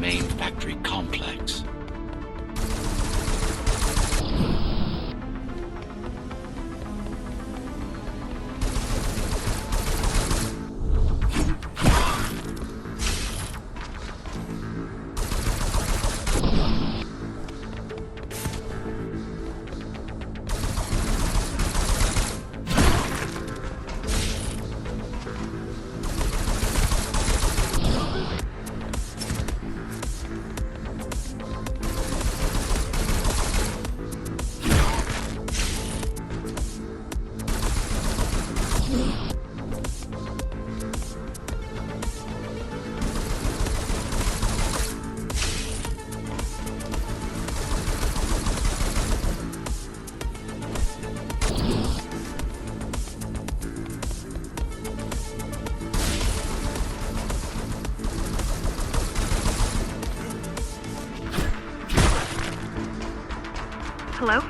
main factory complex. Hello?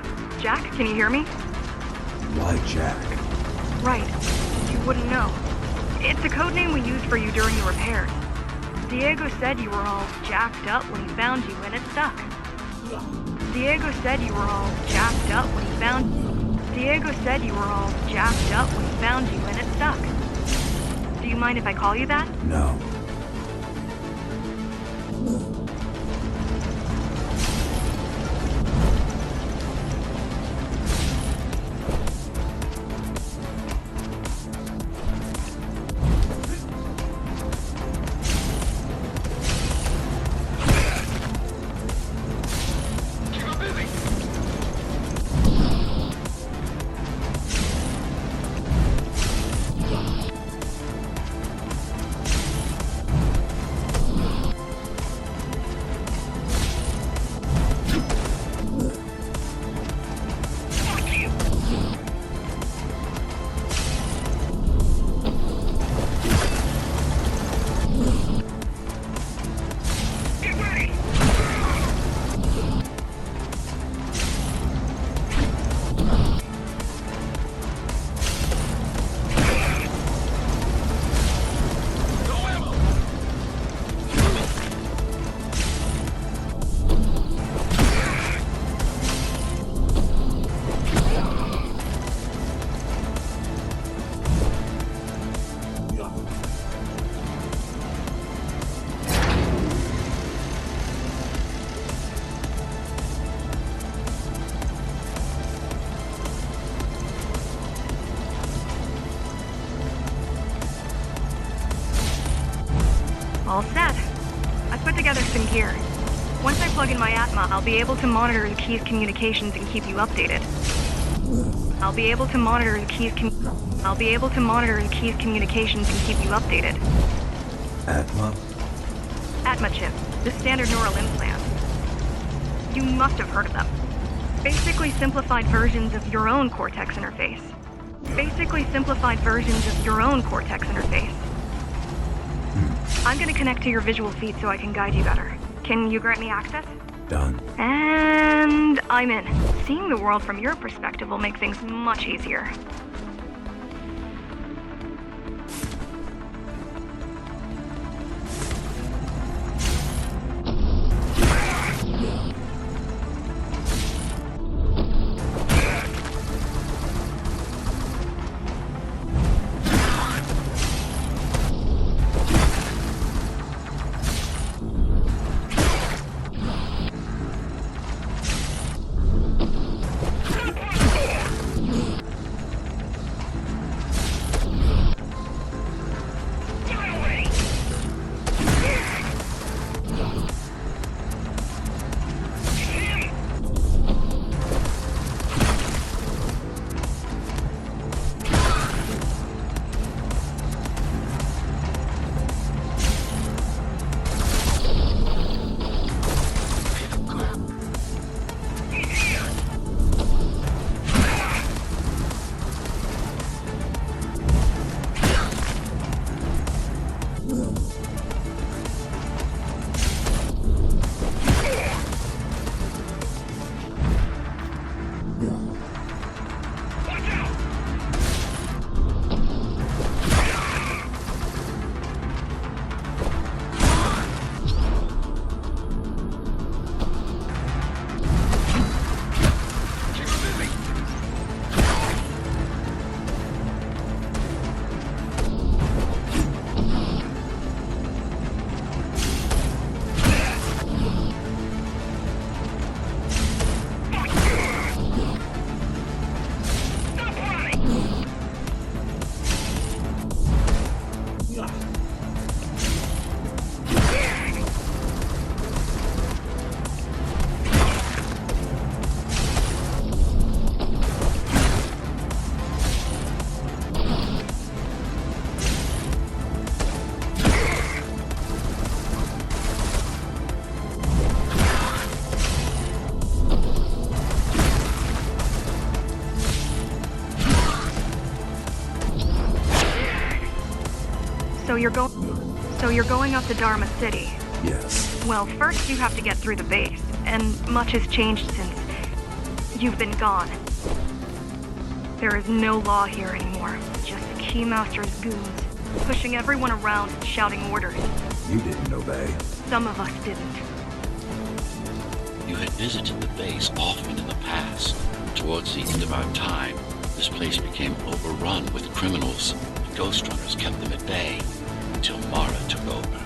Jack, can you hear me? Why Jack? Right. You wouldn't know. It's a code name we used for you during the repairs. Diego said you were all jacked up when he found you and it stuck. Diego said you were all jacked up when he found Diego said you were all jacked up when he found you and it stuck. Do you mind if I call you that? No. All set. I put together some gear. Once I plug in my Atma, I'll be able to monitor the key's communications and keep you updated. I'll be able to monitor the key's communications and keep you updated. Atma? Atma chip, the standard neural implant. You must have heard of them. Basically simplified versions of your own Cortex interface. I'm gonna connect to your visual feed so I can guide you better. Can you grant me access? Done. And I'm in. Seeing the world from your perspective will make things much easier. So you're going up to Dharma City. Yes. Well, first you have to get through the base, and much has changed since you've been gone. There is no law here anymore, just Keymaster's goons, pushing everyone around and shouting orders. You didn't obey. Some of us didn't. You had visited the base often in the past. Towards the end of our time, this place became overrun with criminals. The Ghostrunners kept them at bay until Mara took over.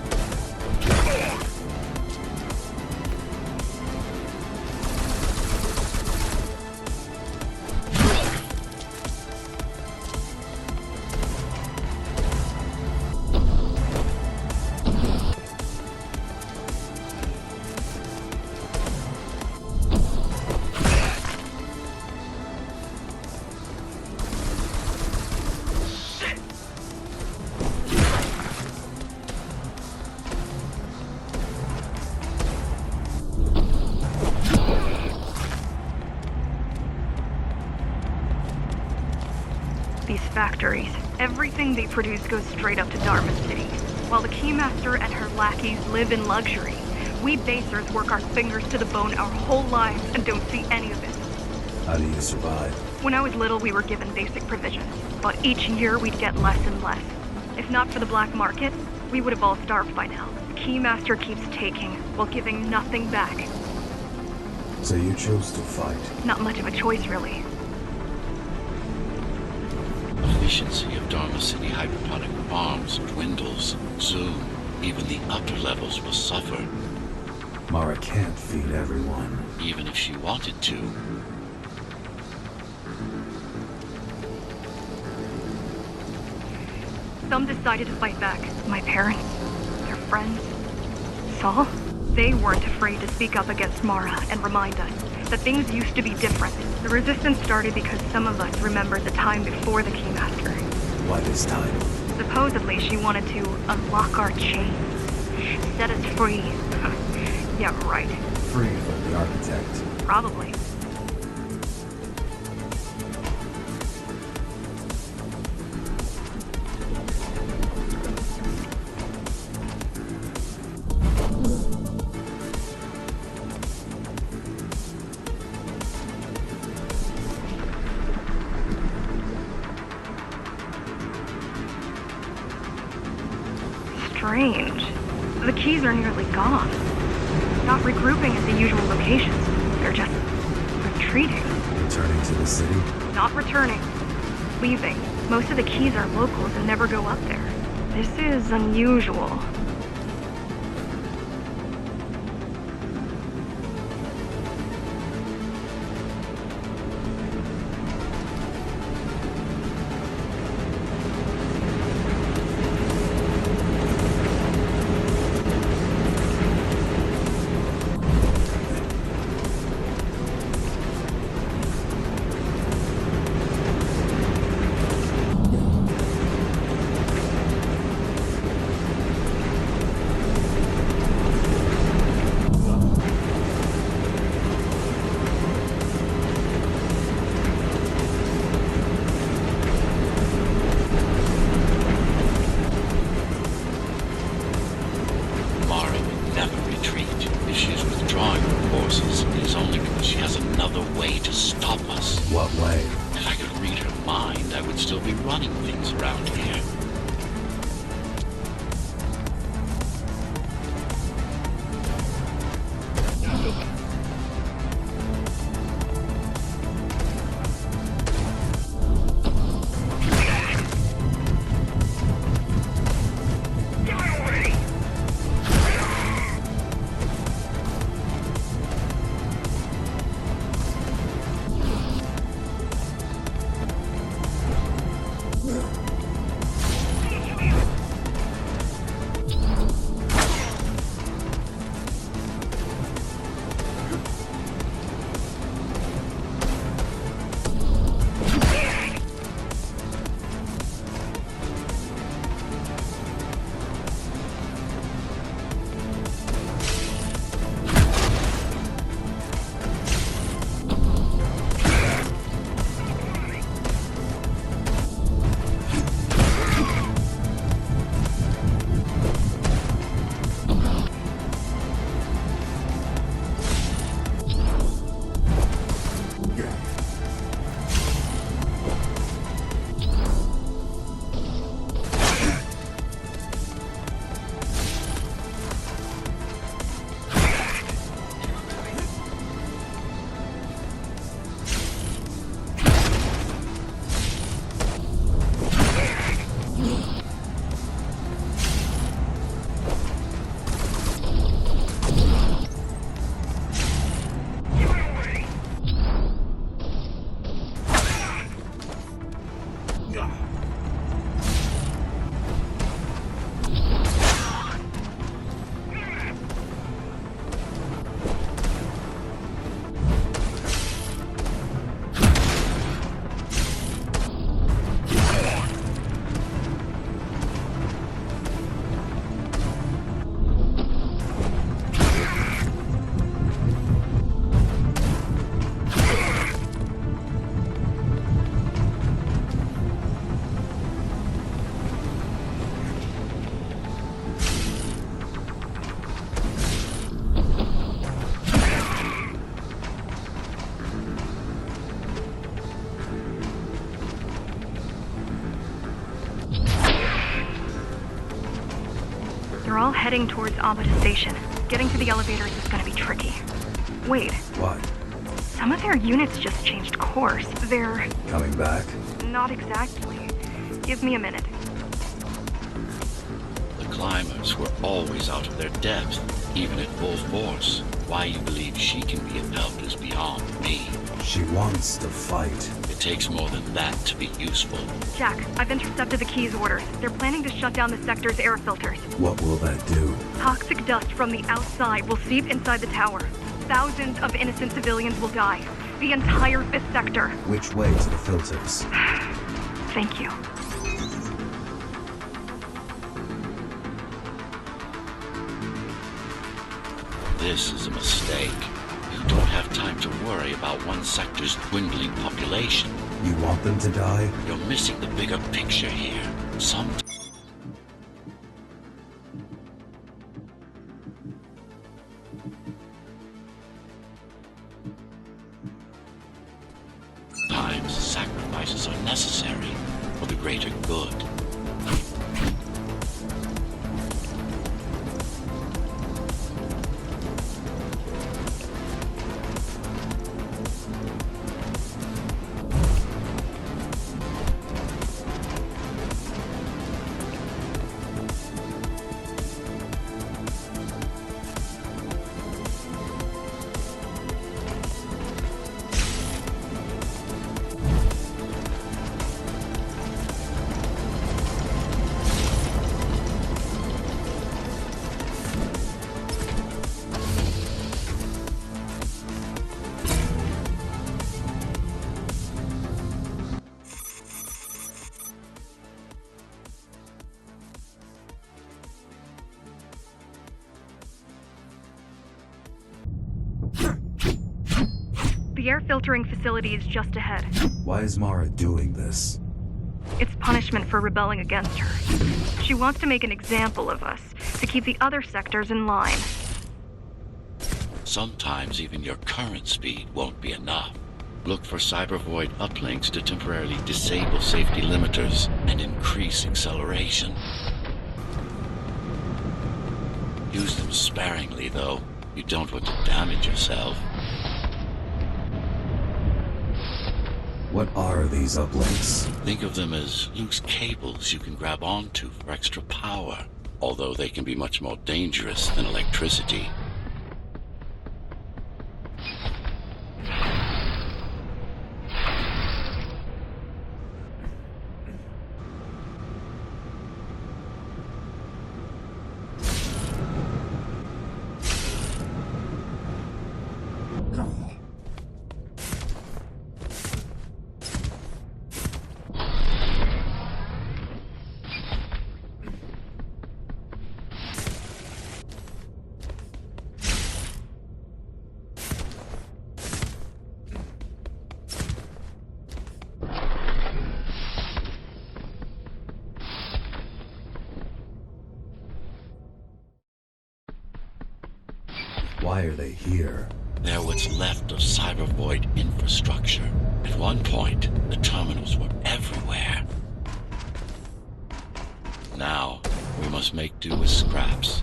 These factories, everything they produce goes straight up to Dharma City. While the Keymaster and her lackeys live in luxury, we basers work our fingers to the bone our whole lives and don't see any of it. How do you survive? When I was little, we were given basic provisions, but each year we'd get less and less. If not for the black market, we would have all starved by now. The Keymaster keeps taking, while giving nothing back. So you chose to fight. Not much of a choice, really. Efficiency of Dharma City hydroponic farms dwindles. Soon, even the upper levels will suffer, Mara can't feed everyone. even if she wanted to. Some decided to fight back. My parents, their friends, Saul. They weren't afraid to speak up against Mara and remind us that things used to be different. The resistance started because some of us remembered the time before the Keymaster. Why this time? Supposedly, she wanted to unlock our chains, set us free. Yeah, right. Free from the architect. Probably. Strange. The keys are nearly gone. Not regrouping at the usual locations. They're just retreating. Returning to the city? Not returning. Leaving. Most of the keys are locals and never go up there. This is unusual. What way? If I could read her mind, I would still be running things around here. They're all heading towards Amada Station. Getting to the elevators is gonna be tricky. Wait, What? some of their units just changed course. They're... Coming back? not exactly. Give me a minute. The climbers were always out of their depth, even at full force. Why you believe she can be of help is beyond me. She wants to fight. It takes more than that to be useful. Jack, I've intercepted the Key's orders. They're planning to shut down the sector's air filters. What will that do? Toxic dust from the outside will seep inside the tower. Thousands of innocent civilians will die. The entire 5th sector. Which way to the filters? Thank you. This is a mistake. You don't have time to worry about one sector's dwindling population. You want them to die? You're missing the bigger picture here. Sometimes sacrifices are necessary for the greater good. The air filtering facility is just ahead. Why is Mara doing this? It's punishment for rebelling against her. She wants to make an example of us, to keep the other sectors in line. Sometimes even your current speed won't be enough. Look for cybervoid uplinks to temporarily disable safety limiters and increase acceleration. Use them sparingly, though. You don't want to damage yourself. What are these uplinks? Think of them as loose cables you can grab onto for extra power, although they can be much more dangerous than electricity. Why are they here? They're what's left of cybervoid infrastructure. At one point, the terminals were everywhere. Now, we must make do with scraps.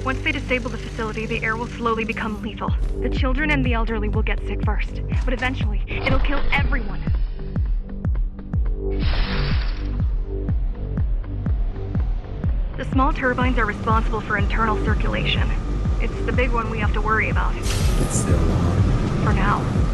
Once they disable the facility, the air will slowly become lethal. The children and the elderly will get sick first, but eventually, it'll kill everyone. The small turbines are responsible for internal circulation. It's the big one we have to worry about. It's still on. For now.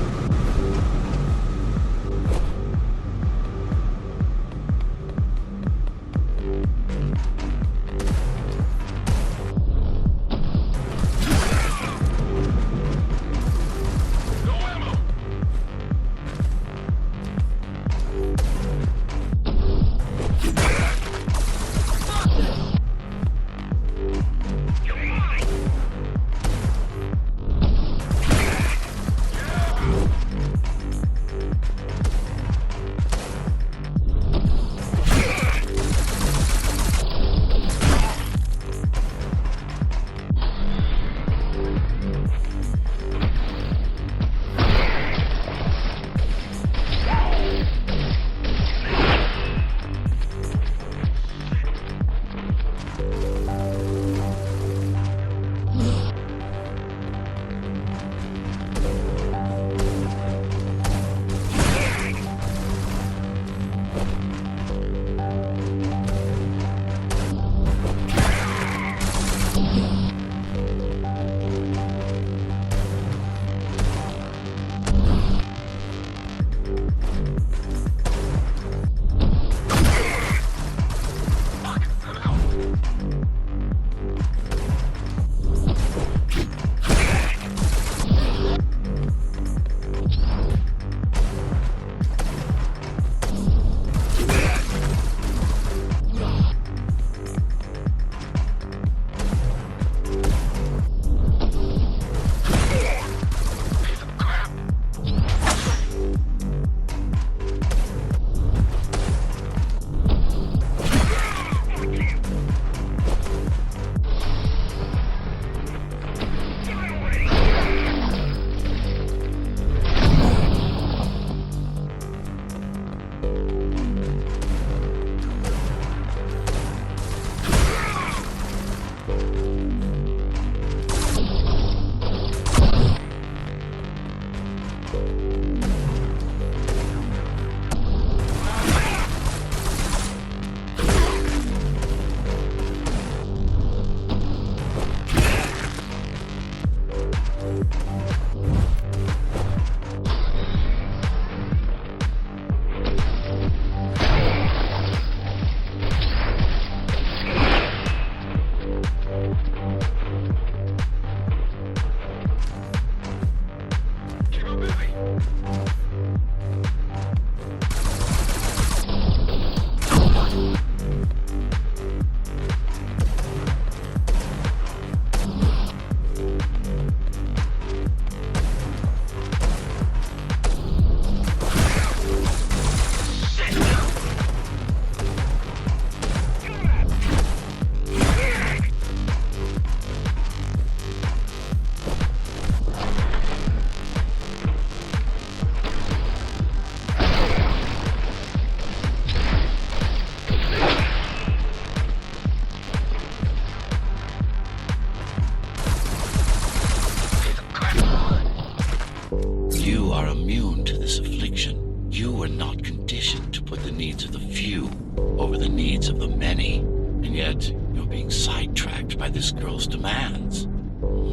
You are immune to this affliction. You are not conditioned to put the needs of the few over the needs of the many. And yet, you're being sidetracked by this girl's demands.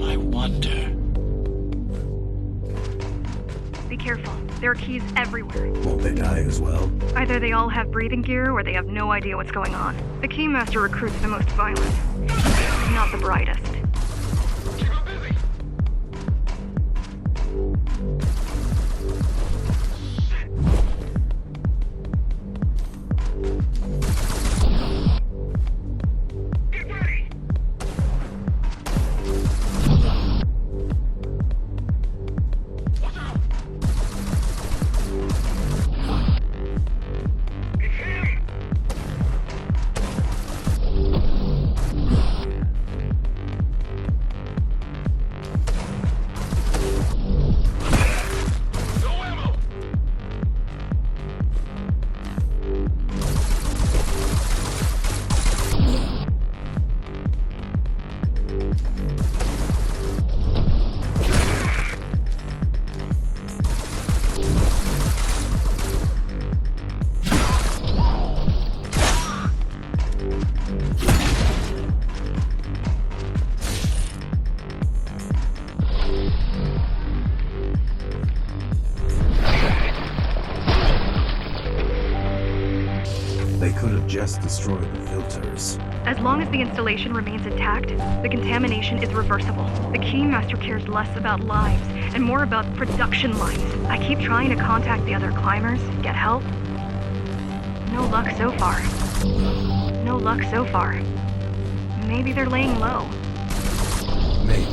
I wonder... Be careful. There are keys everywhere. Won't they die as well? Either they all have breathing gear or they have no idea what's going on. The Keymaster recruits the most violent. Not the brightest. They could have just destroyed the filters. As long as the installation remains intact, the contamination is reversible. The Keymaster cares less about lives and more about production lines. I keep trying to contact the other climbers, get help. No luck so far. No luck so far. Maybe they're laying low. Maybe.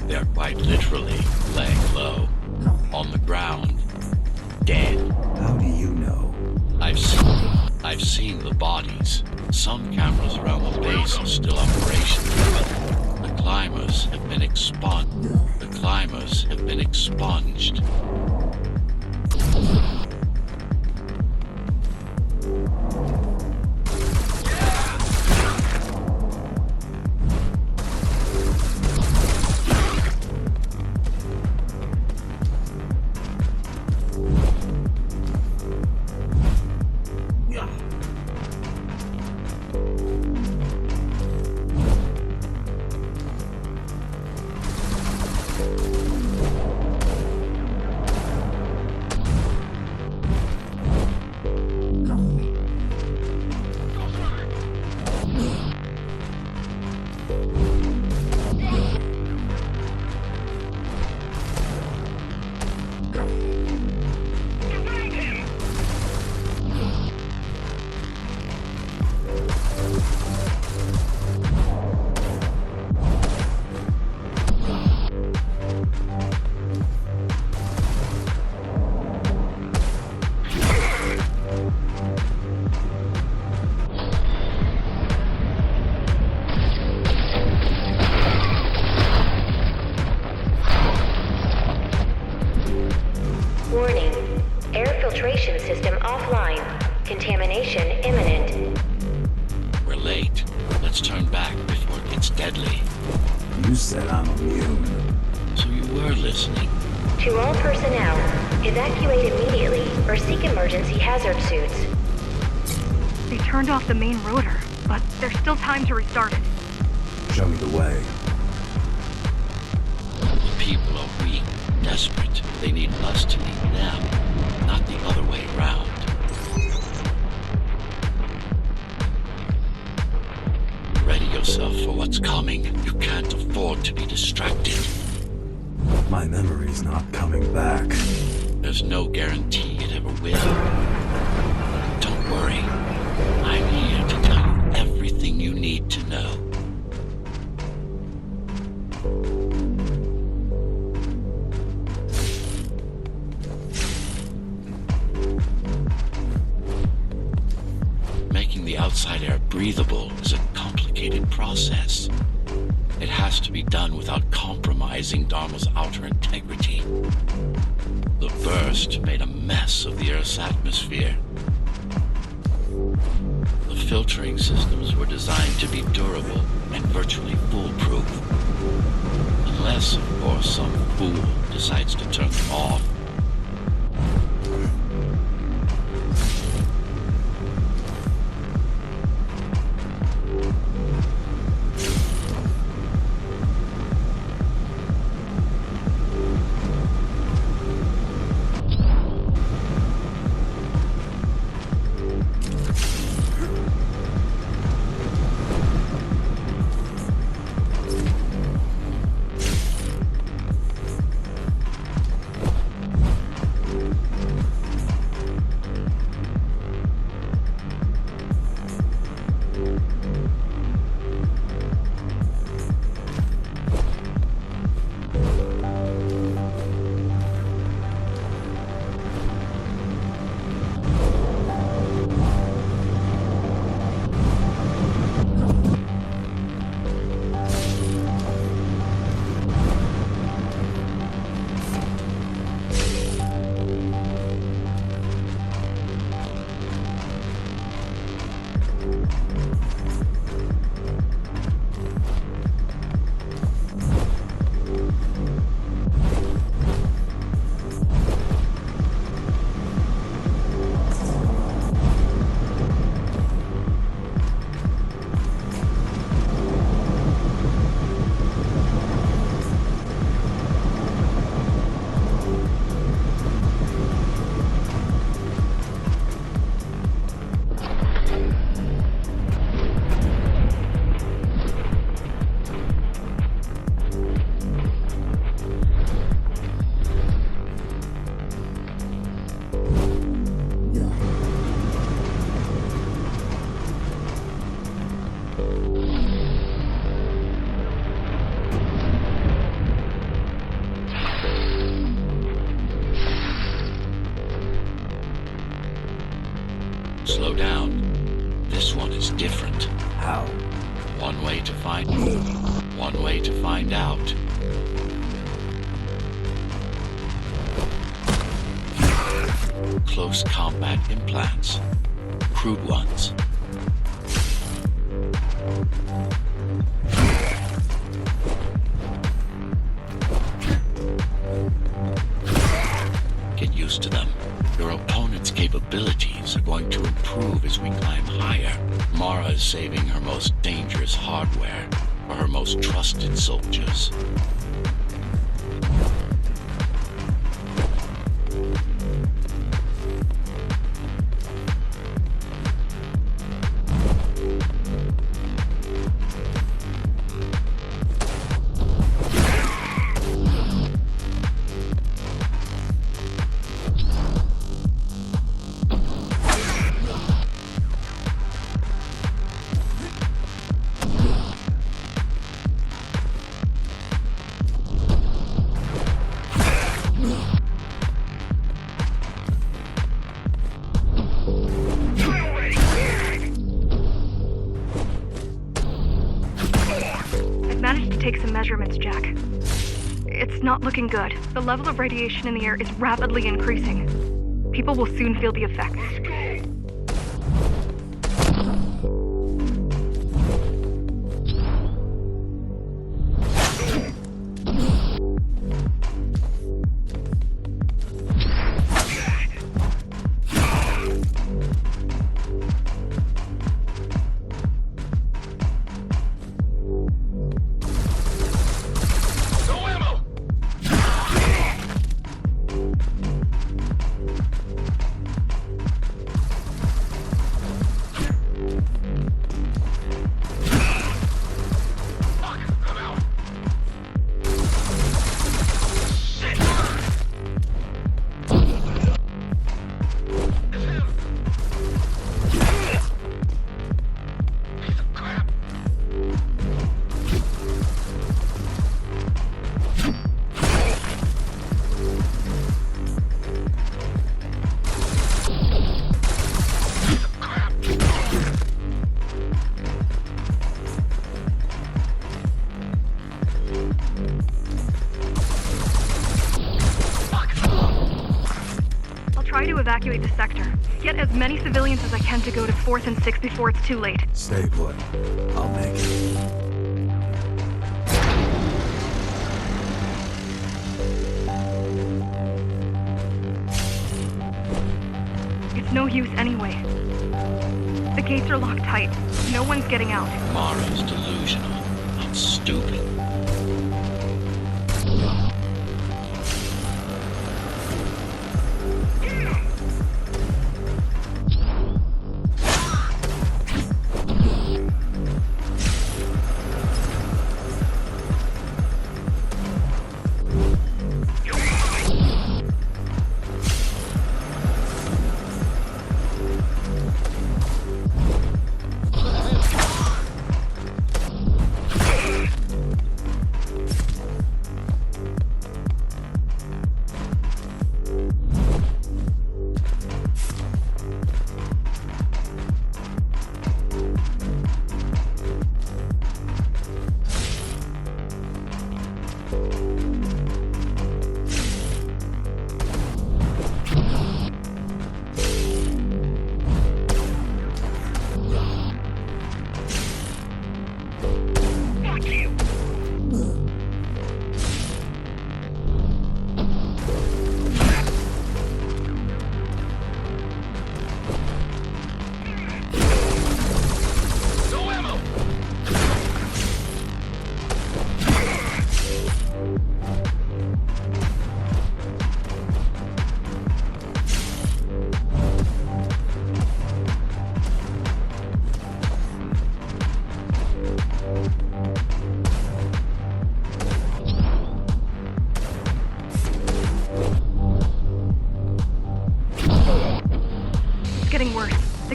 They're quite literally laying low. On the ground. Dead. How do you know? I've seen the bodies. Some cameras around the base are still operational. The climbers have been expunged. Warning. Air filtration system offline. Contamination imminent. We're late. Let's turn back before it gets deadly. You said I'm immune. So you were listening. To all personnel, evacuate immediately or seek emergency hazard suits. They turned off the main rotor, but there's still time to restart it. Show me the way. The people are weak, desperate. They need us to lead them, not the other way around. Ready yourself for what's coming. You can't afford to be distracted. My memory's not coming back. There's no guarantee it ever will. Don't worry. I'm here to tell you everything you need to know. Making the outside air breathable is a complicated process. It has to be done without compromising Dharma's outer integrity. The burst made a mess of the Earth's atmosphere. The filtering systems were designed to be durable and virtually foolproof. The Unless, of course, some fool decides to turn them off. Slow down. This one is different. How? One way to find out. Close combat implants. Crude ones. Get used to them. Your opponent's capabilities are going to improve as we climb higher. Mara is saving her most dangerous hardware for her most trusted soldiers. Managed to take some measurements, Jack. It's not looking good. The level of radiation in the air is rapidly increasing. People will soon feel the effects. Evacuate the sector. Get as many civilians as I can to go to 4th and 6th before it's too late. Stay put. I'll make it. It's no use anyway. The gates are locked tight. No one's getting out. Mara's delusional. I'm stupid.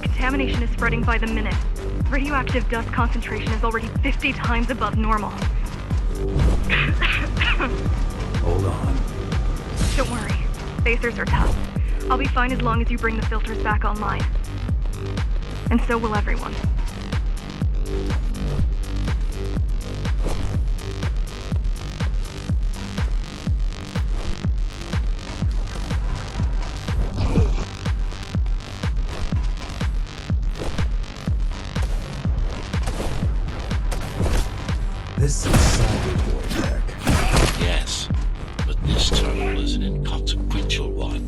Contamination is spreading by the minute. Radioactive dust concentration is already 50 times above normal. Hold on. Don't worry. Spacers are tough. I'll be fine as long as you bring the filters back online. And so will everyone. This is Cyberboy tech. Yes, but this terminal is an inconsequential one.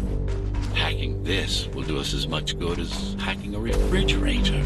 Hacking this will do us as much good as hacking a refrigerator.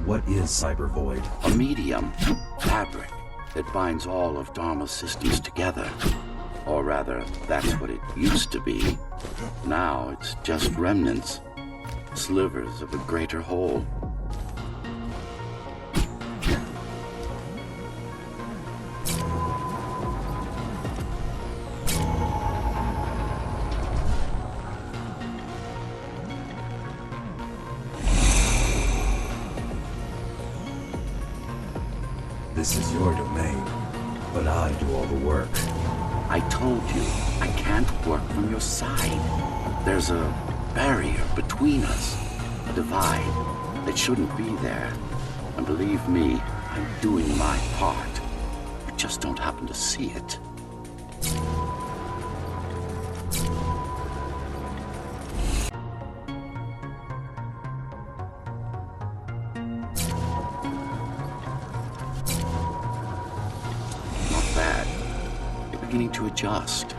What is Cybervoid? A medium, fabric, that binds all of Dharma's systems together. Or rather, that's what it used to be. Now it's just remnants, slivers of a greater whole. This is your domain, but I do all the work. I told you, I can't work from your side. There's a barrier between us, a divide that shouldn't be there. And believe me, I'm doing my part. You just don't happen to see it. Not bad. You're beginning to adjust.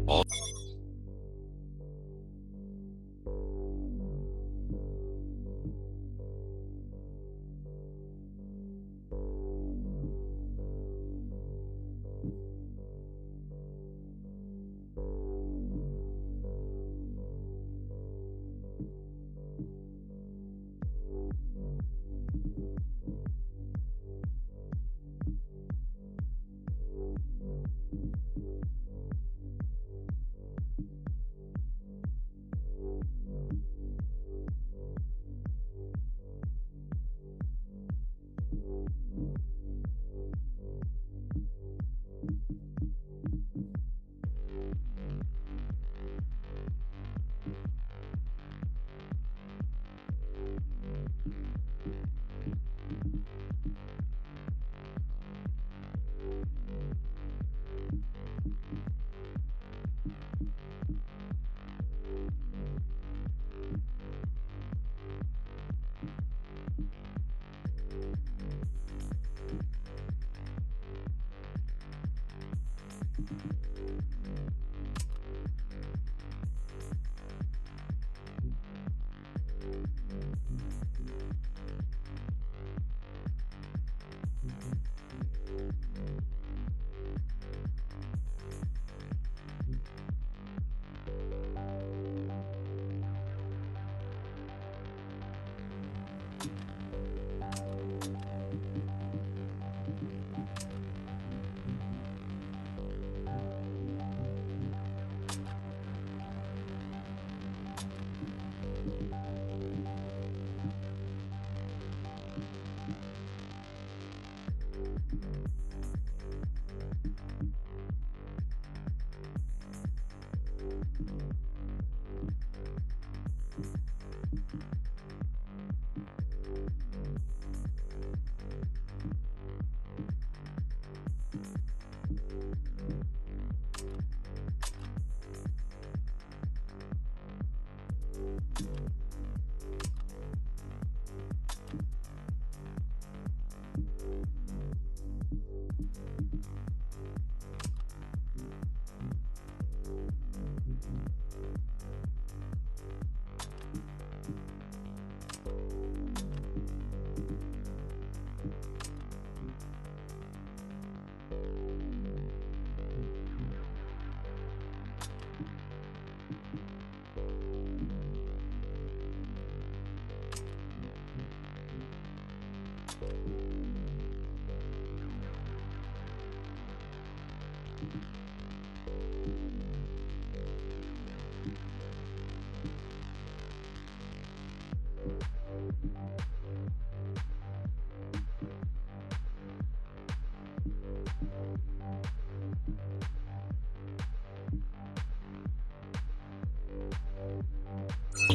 All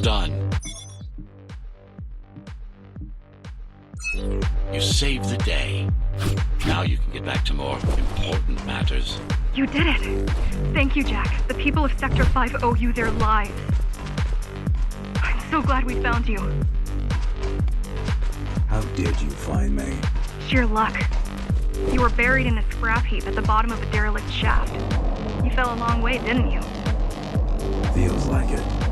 done. You saved the day. Now you can get back to more important matters. You did it! Thank you, Jack. The people of Sector 5 owe you their lives. I'm so glad we found you. How did you find me? Sheer luck. You were buried in a scrap heap at the bottom of a derelict shaft. You fell a long way, didn't you? Feels like it.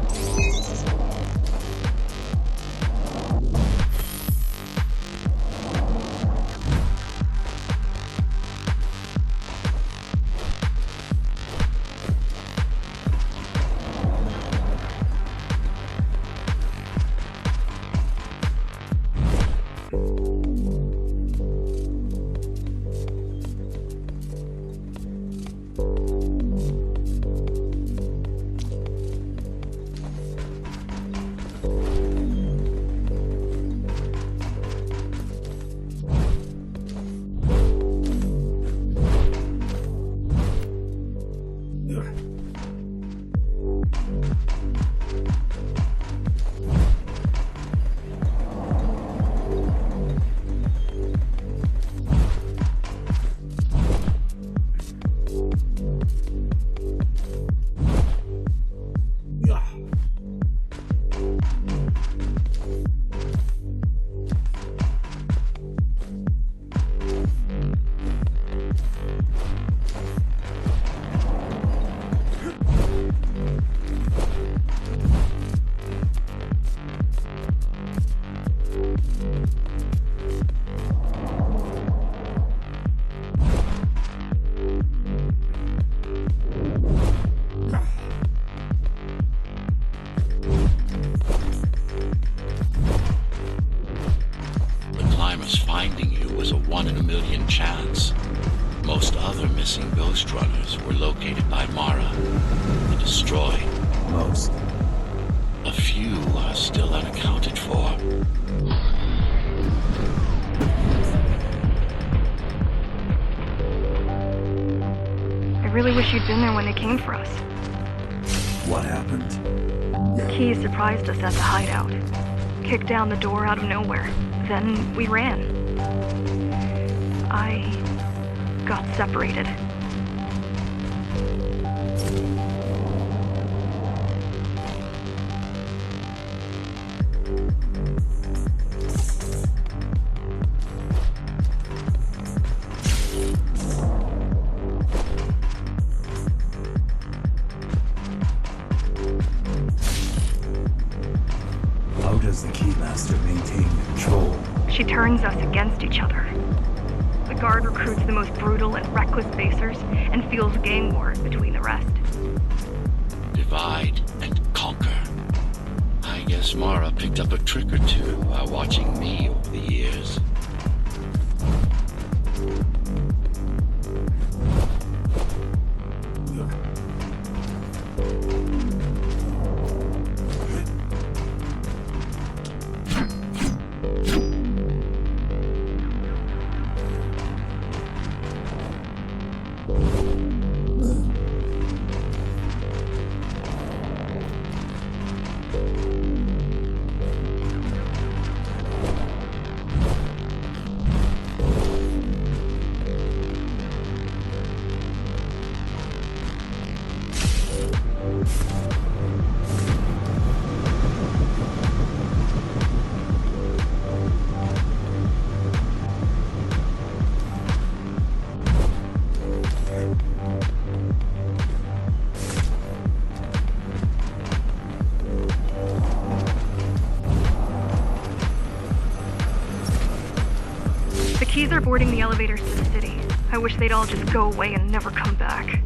finding you was a 1 in a million chance. Most other missing Ghostrunners were located by Mara and destroyed. Most. A few are still unaccounted for. I really wish you'd been there when they came for us. What happened? Key surprised us at the hideout. Kicked down the door out of nowhere. Then we ran. I got separated. How does the Keymaster maintain control? She turns us against each other. The guard recruits the most brutal and reckless basers and fuels gang wars between the rest. Divide and conquer. I guess Mara picked up a trick or two while watching me over the years. The Keys are boarding the elevators to the city. I wish they'd all just go away and never come back.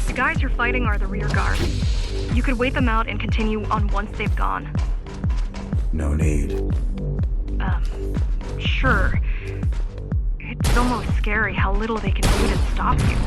The guys you're fighting are the rear guard. You could wait them out and continue on once they've gone. No need. Sure. It's almost scary how little they can do to stop you.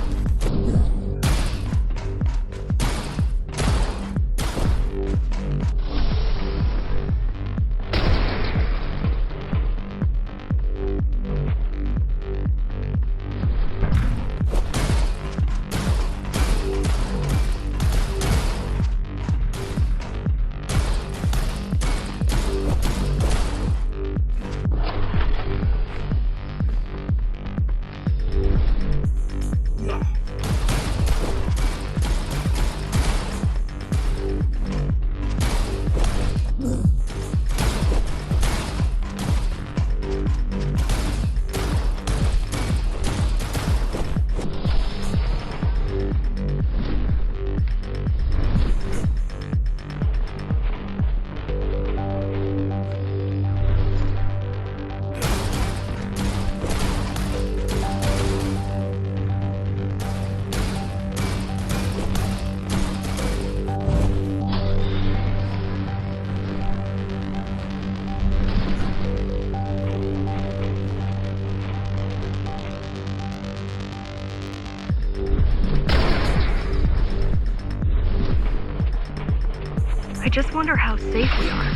I just wonder how safe we are.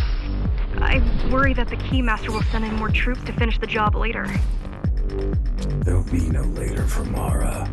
I worry that the Keymaster will send in more troops to finish the job later. There'll be no later for Mara.